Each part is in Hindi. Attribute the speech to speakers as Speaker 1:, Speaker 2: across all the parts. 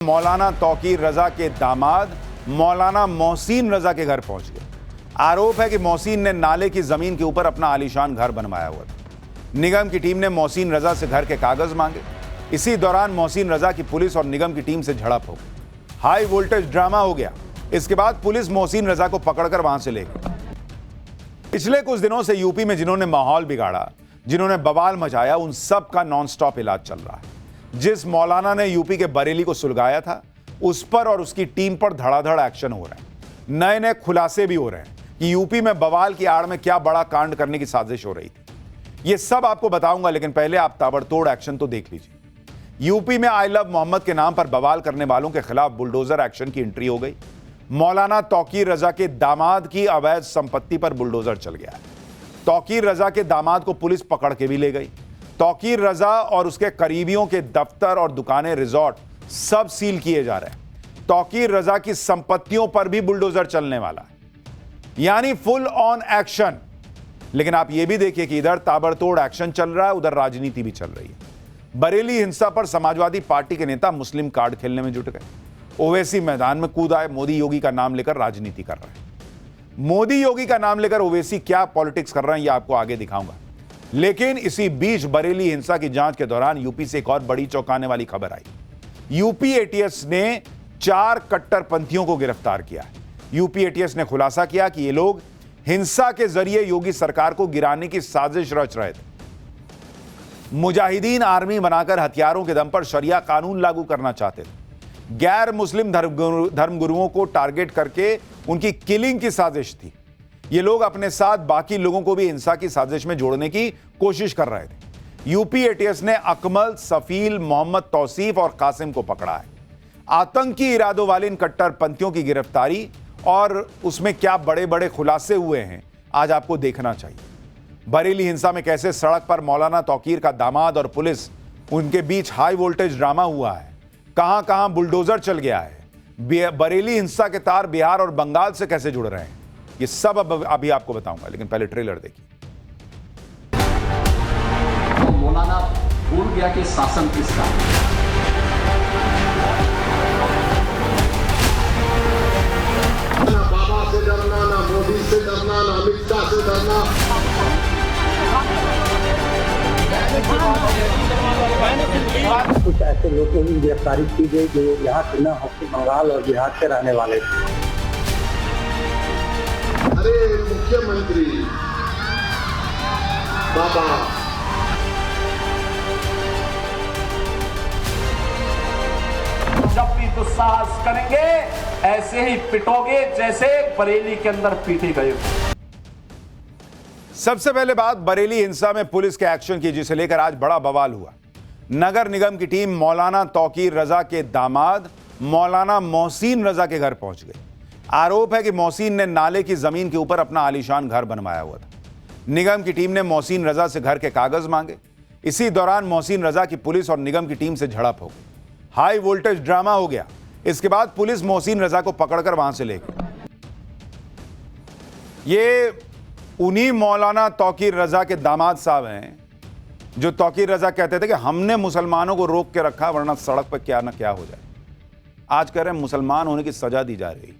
Speaker 1: मौलाना तौकीर रजा के दामाद मौलाना मोहसिन रजा के घर पहुंच गए। आरोप है कि मोहसिन ने नाले की जमीन के ऊपर अपना आलीशान घर बनवाया हुआ था। निगम की टीम ने मोहसिन रजा से घर के कागज मांगे। इसी दौरान मोहसिन रजा की पुलिस और निगम की टीम से झड़प हो गई। हाई वोल्टेज ड्रामा हो गया। इसके बाद पुलिस मोहसिन रजा को पकड़कर वहां से ले गई। पिछले कुछ दिनों से यूपी में जिन्होंने माहौल बिगाड़ा, जिन्होंने बवाल मचाया, उन सब का नॉनस्टॉप इलाज चल रहा है। जिस मौलाना ने यूपी के बरेली को सुलगाया था, उस पर और उसकी टीम पर धड़ाधड़ एक्शन हो रहा है। नए नए खुलासे भी हो रहे हैं कि यूपी में बवाल की आड़ में क्या बड़ा कांड करने की साजिश हो रही थी। ये सब आपको बताऊंगा, लेकिन पहले आप ताबड़तोड़ एक्शन तो देख लीजिए। यूपी में आई लव मोहम्मद के नाम पर बवाल करने वालों के खिलाफ बुलडोजर एक्शन की एंट्री हो गई। मौलाना तौकीर रजा के दामाद की अवैध संपत्ति पर बुलडोजर चल गया है। तौकीर रजा के दामाद को पुलिस पकड़ के भी ले गई। तौकीर रजा और उसके करीबियों के दफ्तर और दुकानें, रिजॉर्ट सब सील किए जा रहे हैं। तौकीर रजा की संपत्तियों पर भी बुलडोजर चलने वाला है, यानी फुल ऑन एक्शन। लेकिन आप यह भी देखिए कि इधर ताबड़तोड़ एक्शन चल रहा है, उधर राजनीति भी चल रही है। बरेली हिंसा पर समाजवादी पार्टी के नेता मुस्लिम कार्ड खेलने में जुट गए। ओवैसी मैदान में कूद आए। मोदी योगी का नाम लेकर राजनीति कर रहे हैं। मोदी योगी का नाम लेकर ओवैसी क्या पॉलिटिक्स कर रहे हैं, यह आपको आगे दिखाऊंगा। लेकिन इसी बीच बरेली हिंसा की जांच के दौरान यूपी से एक और बड़ी चौंकाने वाली खबर आई। यूपी एटीएस ने 4 कट्टरपंथियों को गिरफ्तार किया है। यूपी एटीएस ने खुलासा किया कि ये लोग हिंसा के जरिए योगी सरकार को गिराने की साजिश रच रहे थे। मुजाहिदीन आर्मी बनाकर हथियारों के दम पर शरिया कानून लागू करना चाहते थे। गैर मुस्लिम धर्मगुरुओं को टारगेट करके उनकी किलिंग की साजिश थी। ये लोग अपने साथ बाकी लोगों को भी हिंसा की साजिश में जोड़ने की कोशिश कर रहे थे। यूपी एटीएस ने अकमल, सफील, मोहम्मद तौसीफ और कासिम को पकड़ा है। आतंकी इरादों वाले इन कट्टरपंथियों की गिरफ्तारी और उसमें क्या बड़े बड़े खुलासे हुए हैं, आज आपको देखना चाहिए। बरेली हिंसा में कैसे सड़क पर मौलाना तौकीर का दामाद और पुलिस, उनके बीच हाई वोल्टेज ड्रामा हुआ है। कहां कहां बुलडोजर चल गया है। बरेली हिंसा के तार बिहार और बंगाल से कैसे जुड़ रहे हैं, ये सब अभी आपको बताऊंगा। लेकिन पहले ट्रेलर देखिए।
Speaker 2: तो मौलाना भूल गया कि शासन किसका है।
Speaker 3: ना बाबा से डरना, ना मोदी से डरना, ना अमित शाह से डरना।
Speaker 4: कुछ ऐसे लोगों की गिरफ्तारी की गई जो यहाँ से न होकर बंगाल और बिहार से रहने वाले थे।
Speaker 3: अरे मुख्यमंत्री बाबा,
Speaker 2: जब भी दुस्साहस करेंगे ऐसे ही पिटोगे जैसे बरेली के अंदर पीटे गए।
Speaker 1: सबसे पहले बात बरेली हिंसा में पुलिस के एक्शन की, जिसे लेकर आज बड़ा बवाल हुआ। नगर निगम की टीम मौलाना तौकीर रजा के दामाद मौलाना मोहसिन रजा के घर पहुंच गई। आरोप है कि मोहसिन ने नाले की जमीन के ऊपर अपना आलीशान घर बनवाया हुआ था। निगम की टीम ने मोहसिन रजा से घर के कागज मांगे। इसी दौरान मोहसिन रजा की पुलिस और निगम की टीम से झड़प हो गई। हाई वोल्टेज ड्रामा हो गया। इसके बाद पुलिस मोहसिन रजा को पकड़कर वहां से ले गई। ये उन्हीं मौलाना तौकीर रजा के दामाद साहब हैं जो तौकीर रजा कहते थे कि हमने मुसलमानों को रोक के रखा, वरना सड़क पर क्या ना क्या हो जाए। आज कह रहे हैं मुसलमान होने की सजा दी जा रही।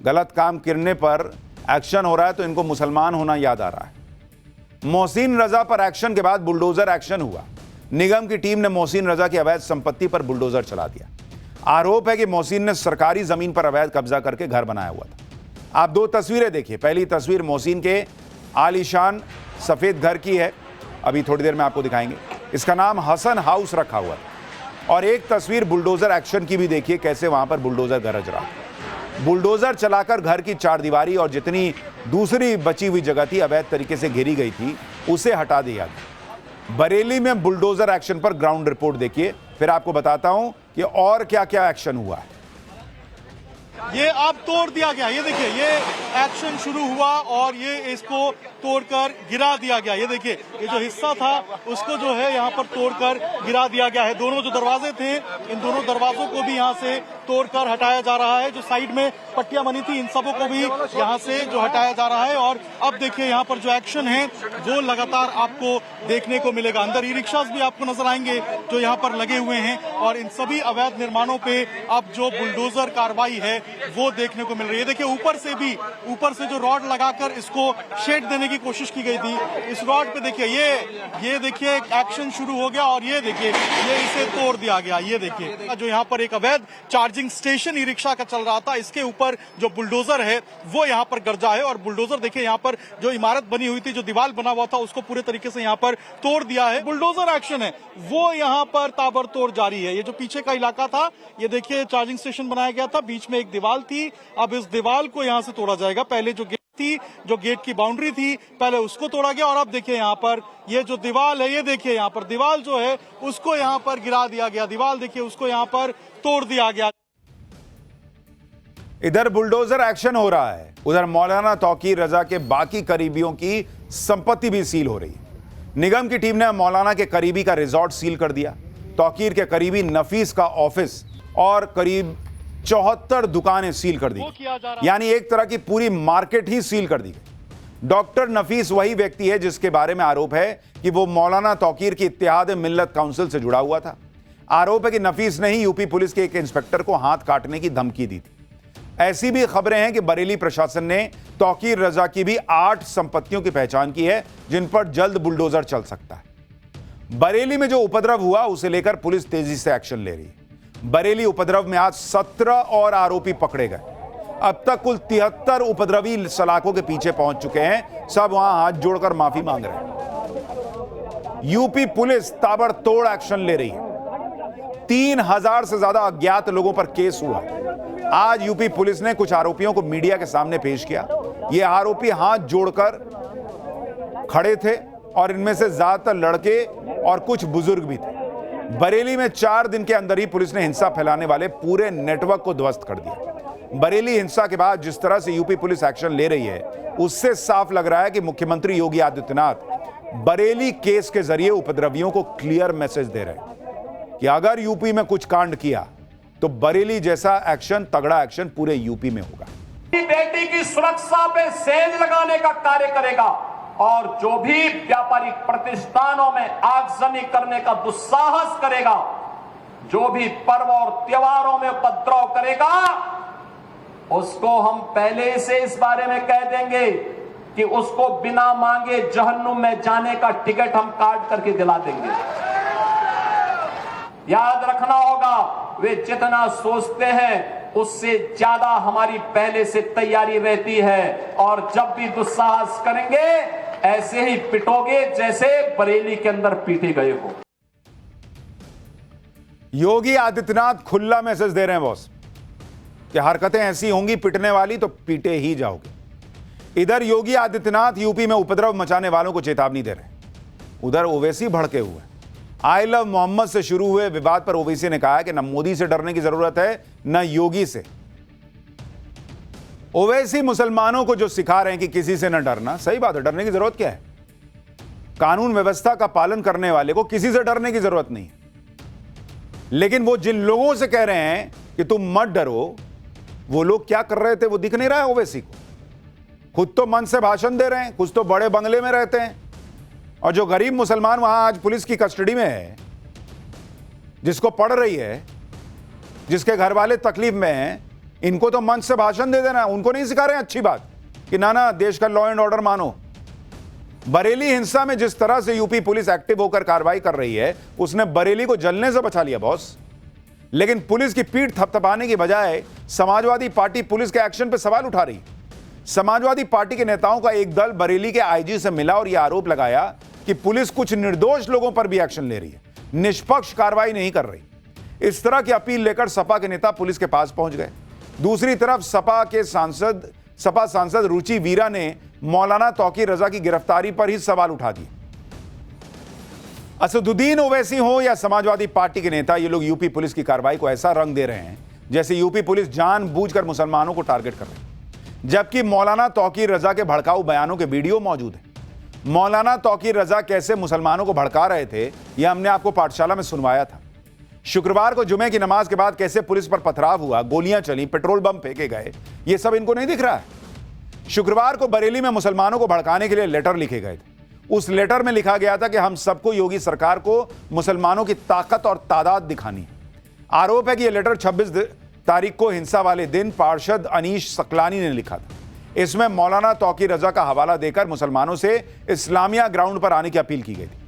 Speaker 1: गलत काम करने पर एक्शन हो रहा है तो इनको मुसलमान होना याद आ रहा है। मोहसिन रजा पर एक्शन के बाद बुलडोजर एक्शन हुआ। निगम की टीम ने मोहसिन रजा की अवैध संपत्ति पर बुलडोजर चला दिया। आरोप है कि मोहसिन ने सरकारी जमीन पर अवैध कब्जा करके घर बनाया हुआ था। आप 2 तस्वीरें देखिए। पहली तस्वीर मोहसिन के आलीशान सफेद घर की है, अभी थोड़ी देर में आपको दिखाएंगे। इसका नाम हसन हाउस रखा हुआ है। और एक तस्वीर बुलडोजर एक्शन की भी देखिए, कैसे वहां पर बुलडोजर गरज रहा है। बुलडोजर चलाकर घर की चारदीवारी और जितनी दूसरी बची हुई जगह थी अवैध तरीके से घेरी गई थी, उसे हटा दिया गया। बरेली में बुलडोजर एक्शन पर ग्राउंड रिपोर्ट देखिए, फिर आपको बताता हूं कि और क्या क्या एक्शन हुआ है।
Speaker 5: ये अब तोड़ दिया गया। ये देखिए, ये एक्शन शुरू हुआ और ये इसको तोड़कर गिरा दिया गया। ये देखिए, ये जो हिस्सा था उसको जो है यहाँ पर तोड़कर गिरा दिया गया है। दोनों जो दरवाजे थे, इन दोनों दरवाजों को भी यहाँ से तोड़कर हटाया जा रहा है। जो साइड में पट्टियां बनी थी, इन सबों को भी यहाँ से जो हटाया जा रहा है। और अब देखिए यहाँ पर जो एक्शन है वो लगातार आपको देखने को मिलेगा। अंदर ई रिक्शा भी आपको नजर आएंगे जो यहाँ पर लगे हुए हैं, और इन सभी अवैध निर्माणों पे अब जो बुलडोजर कार्रवाई है वो देखने को मिल रही है। देखिए, ऊपर से जो रॉड लगाकर इसको शेड देने की कोशिश की गई थी, इस रॉड पे देखिए ये देखिए एक्शन शुरू हो गया, और ये देखिए ये इसे तोड़ दिया गया। ये देखिए जो यहाँ पर एक अवैध चार्जिंग स्टेशन ई रिक्शा का चल रहा था, इसके ऊपर जो बुलडोजर है वो यहाँ पर गरजा है। और बुलडोजर देखिए यहाँ पर जो इमारत बनी हुई थी, जो दीवार बना हुआ था, उसको पूरे तरीके से यहाँ पर तोड़ दिया है। बुलडोजर एक्शन है वो यहाँ पर ताबड़तोड़ जारी है। ये जो पीछे का इलाका था, ये देखिए चार्जिंग स्टेशन बनाया गया था, बीच में एक दीवार थी, अब इस दीवार को यहाँ से तोड़ा जाएगा। पहले जो गेट की बाउंड्री थी, पहले उसको तोड़ा गया, और अब देखिए यहाँ पर ये जो दीवार है, ये देखिए यहाँ पर दीवार जो है उसको यहाँ पर गिरा दिया गया। दीवार देखिए उसको यहाँ पर तोड़ दिया गया।
Speaker 1: इधर बुलडोजर एक्शन हो रहा है, उधर मौलाना तौकीर रजा के बाकी करीबियों की संपत्ति भी सील हो रही है। निगम की टीम ने मौलाना के करीबी का रिजॉर्ट सील कर दिया। तौकीर के करीबी नफीस का ऑफिस और करीब 74 दुकानें सील कर दी, यानी एक तरह की पूरी मार्केट ही सील कर दी गई। डॉक्टर नफीस वही व्यक्ति है जिसके बारे में आरोप है कि वो मौलाना तौकीर की इत्तेहाद मिल्लत काउंसिल से जुड़ा हुआ था। आरोप है कि नफीस ने ही यूपी पुलिस के एक इंस्पेक्टर को हाथ काटने की धमकी दी थी। ऐसी भी खबरें हैं कि बरेली प्रशासन ने तौकीर रजा की भी 8 संपत्तियों की पहचान की है जिन पर जल्द बुलडोजर चल सकता है। बरेली में जो उपद्रव हुआ उसे लेकर पुलिस तेजी से एक्शन ले रही है। बरेली उपद्रव में आज 17 और आरोपी पकड़े गए। अब तक कुल 73 उपद्रवी सलाखों के पीछे पहुंच चुके हैं। सब वहां हाथ जोड़कर माफी मांग रहे हैं। यूपी पुलिस ताबड़तोड़ एक्शन ले रही है। 3000 से ज्यादा अज्ञात लोगों पर केस हुआ। आज यूपी पुलिस ने कुछ आरोपियों को मीडिया के सामने पेश किया। ये आरोपी हाथ जोड़कर खड़े थे, और इनमें से ज्यादातर लड़के और कुछ बुजुर्ग भी थे। बरेली में 4 दिन के अंदर ही पुलिस ने हिंसा फैलाने वाले पूरे नेटवर्क को ध्वस्त कर दिया। बरेली हिंसा के बाद जिस तरह से यूपी पुलिस एक्शन ले रही है, उससे साफ लग रहा है कि मुख्यमंत्री योगी आदित्यनाथ बरेली केस के जरिए उपद्रवियों को क्लियर मैसेज दे रहे हैं कि अगर यूपी में कुछ कांड किया तो बरेली जैसा एक्शन, तगड़ा एक्शन पूरे यूपी में होगा।
Speaker 2: बेटी की सुरक्षा पे सेंध लगाने का कार्य करेगा, और जो भी व्यापारिक प्रतिष्ठानों में आगजनी करने का दुस्साहस करेगा, जो भी पर्व और त्योहारों में उपद्रव करेगा, उसको हम पहले से इस बारे में कह देंगे कि उसको बिना मांगे जहन्नुम में जाने का टिकट हम काट करके दिला देंगे। याद रखना होगा, वे जितना सोचते हैं उससे ज्यादा हमारी पहले से तैयारी रहती है, और जब भी दुस्साहस करेंगे ऐसे ही पिटोगे जैसे बरेली के अंदर पीटे गए हो।
Speaker 1: योगी आदित्यनाथ खुला मैसेज दे रहे हैं बॉस कि हरकतें ऐसी होंगी पिटने वाली तो पीटे ही जाओगे। इधर योगी आदित्यनाथ यूपी में उपद्रव मचाने वालों को चेतावनी दे रहे हैं, उधर ओवैसी भड़के हुए। आई लव मोहम्मद से शुरू हुए विवाद पर ओवैसी ने कहा कि न मोदी से डरने की जरूरत है न योगी से। ओवैसी मुसलमानों को जो सिखा रहे हैं कि किसी से न डरना, सही बात है, डरने की जरूरत क्या है? कानून व्यवस्था का पालन करने वाले को किसी से डरने की जरूरत नहीं है। लेकिन वो जिन लोगों से कह रहे हैं कि तुम मत डरो, वो लोग क्या कर रहे थे वो दिख नहीं रहा है ओवैसी को। खुद तो मन से भाषण दे रहे हैं, कुछ तो बड़े बंगले में रहते हैं, और जो गरीब मुसलमान वहां आज पुलिस की कस्टडी में है, जिसको पढ़ रही है, जिसके घर वाले तकलीफ में हैं, इनको तो मन से भाषण दे देना। उनको नहीं सिखा रहे हैं अच्छी बात कि ना देश का लॉ एंड ऑर्डर मानो। बरेली हिंसा में जिस तरह से यूपी पुलिस एक्टिव होकर कार्रवाई कर रही है, उसने बरेली को जलने से बचा लिया बॉस। लेकिन पुलिस की पीठ थपथपाने की बजाय समाजवादी पार्टी पुलिस के एक्शन पर सवाल उठा रही। समाजवादी पार्टी के नेताओं का एक दल बरेली के आईजी से मिला और यह आरोप लगाया कि पुलिस कुछ निर्दोष लोगों पर भी एक्शन ले रही है, निष्पक्ष कार्रवाई नहीं कर रही। इस तरह की अपील लेकर सपा के नेता पुलिस के पास पहुंच गए। दूसरी तरफ सपा सांसद रुचि वीरा ने मौलाना तौकीर रजा की गिरफ्तारी पर ही सवाल उठा दिए। असदुद्दीन ओवैसी हो या समाजवादी पार्टी के नेता, ये लोग यूपी पुलिस की कार्रवाई को ऐसा रंग दे रहे हैं जैसे यूपी पुलिस जानबूझकर मुसलमानों को टारगेट कर रही है, जबकि मौलाना तौकीर रजा के भड़काऊ बयानों के वीडियो मौजूद हैं। मौलाना तौकीर रजा कैसे मुसलमानों को भड़का रहे थे, यह हमने आपको पाठशाला में सुनवाया था। शुक्रवार को जुमे की नमाज के बाद कैसे पुलिस पर पथराव हुआ, गोलियां चली, पेट्रोल बम फेंके गए, यह सब इनको नहीं दिख रहा है। शुक्रवार को बरेली में मुसलमानों को भड़काने के लिए लेटर लिखे गए थे। उस लेटर में लिखा गया था कि हम सबको योगी सरकार को मुसलमानों की ताकत और तादाद दिखानी है। आरोप है कि यह लेटर 26 तारीख को हिंसा वाले दिन पार्षद अनीश सकलानी ने लिखा था। इसमें मौलाना तौकीर रजा का हवाला देकर मुसलमानों से इस्लामिया ग्राउंड पर आने की अपील की गई थी।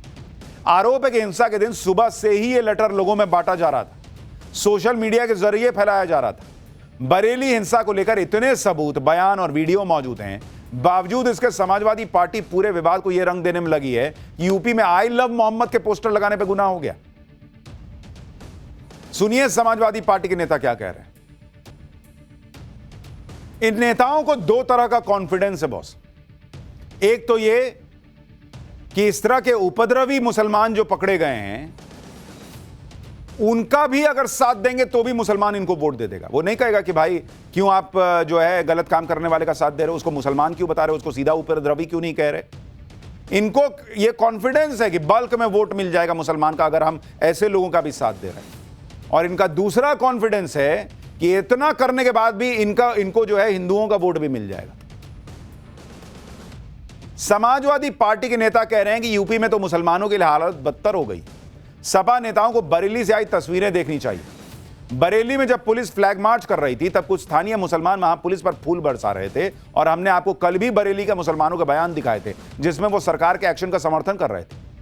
Speaker 1: आरोप है कि हिंसा के दिन सुबह से ही यह लेटर लोगों में बांटा जा रहा था, सोशल मीडिया के जरिए फैलाया जा रहा था। बरेली हिंसा को लेकर इतने सबूत, बयान और वीडियो मौजूद हैं, बावजूद इसके समाजवादी पार्टी पूरे विवाद को यह रंग देने में लगी है कि यूपी में आई लव मोहम्मद के पोस्टर लगाने पर गुनाह हो गया। सुनिए समाजवादी पार्टी के नेता क्या कह रहे हैं। इन नेताओं को दो तरह का कॉन्फिडेंस है बॉस। एक तो यह कि इस तरह के उपद्रवी मुसलमान जो पकड़े गए हैं उनका भी अगर साथ देंगे तो भी मुसलमान इनको वोट दे देगा। वो नहीं कहेगा कि भाई क्यों आप जो है गलत काम करने वाले का साथ दे रहे हो, उसको मुसलमान क्यों बता रहे हो, उसको सीधा उपद्रवी क्यों नहीं कह रहे। इनको ये कॉन्फिडेंस है कि बल्क में वोट मिल जाएगा मुसलमान का अगर हम ऐसे लोगों का भी साथ दे रहे हैं। और इनका दूसरा कॉन्फिडेंस है कि इतना करने के बाद भी इनको जो है हिंदुओं का वोट भी मिल जाएगा। समाजवादी पार्टी के नेता कह रहे हैं कि यूपी में तो मुसलमानों की हालत बदतर हो गई। सपा नेताओं को बरेली से आई तस्वीरें देखनी चाहिए। बरेली में जब पुलिस फ्लैग मार्च कर रही थी तब कुछ स्थानीय मुसलमान वहां पुलिस पर फूल बरसा रहे थे और हमने आपको कल भी बरेली के मुसलमानों के बयान दिखाए थे जिसमें वो सरकार के एक्शन का समर्थन कर रहे थे।